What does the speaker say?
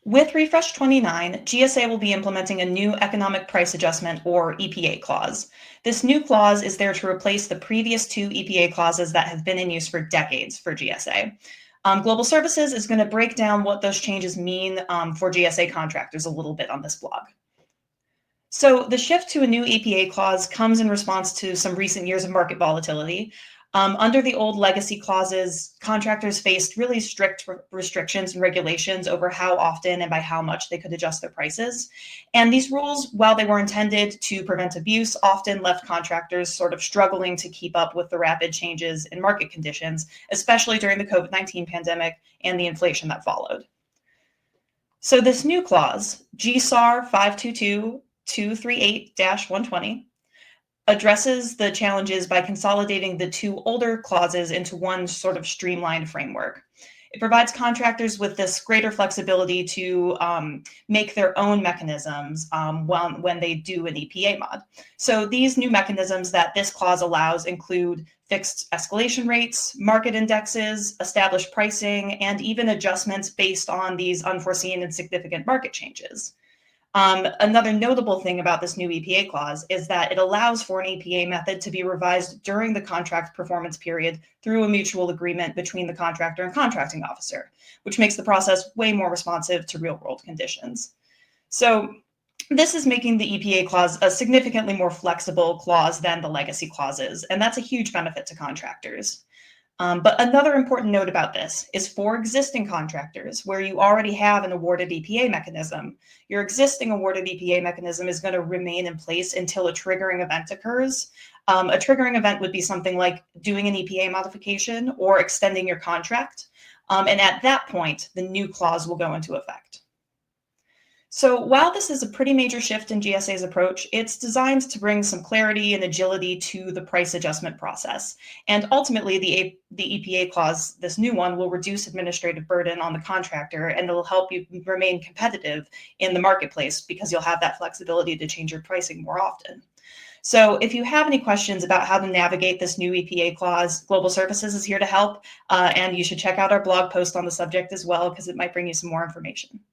With Refresh 29, GSA will be implementing a new economic price adjustment or EPA clause. This new clause is there to replace the previous two EPA clauses that have been in use for decades for GSA. Global Services is going to break down what those changes mean for GSA contractors a little bit on this blog. So the shift to a new EPA clause comes in response to some recent years of market volatility. Under the old legacy clauses, contractors faced really strict restrictions and regulations over how often and by how much they could adjust their prices. And these rules, while they were intended to prevent abuse, often left contractors sort of struggling to keep up with the rapid changes in market conditions, especially during the COVID-19 pandemic and the inflation that followed. So this new clause, GSAR 522-238-120, addresses the challenges by consolidating the two older clauses into one sort of streamlined framework. It provides contractors with this greater flexibility to make their own mechanisms when they do an EPA mod. So these new mechanisms that this clause allows include fixed escalation rates, market indexes, established pricing, and even adjustments based on these unforeseen and significant market changes. Another notable thing about this new EPA clause is that it allows for an EPA method to be revised during the contract performance period through a mutual agreement between the contractor and contracting officer, which makes the process way more responsive to real-world conditions. So this is making the EPA clause a significantly more flexible clause than the legacy clauses, and that's a huge benefit to contractors. But another important note about this is for existing contractors where you already have an awarded EPA mechanism, your existing awarded EPA mechanism is going to remain in place until a triggering event occurs. A triggering event would be something like doing an EPA modification or extending your contract. And at that point, the new clause will go into effect. So while this is a pretty major shift in GSA's approach, it's designed to bring some clarity and agility to the price adjustment process. And ultimately, the EPA clause, this new one, will reduce administrative burden on the contractor, and it'll help you remain competitive in the marketplace because you'll have that flexibility to change your pricing more often. So if you have any questions about how to navigate this new EPA clause, Global Services is here to help, and you should check out our blog post on the subject as well because it might bring you some more information.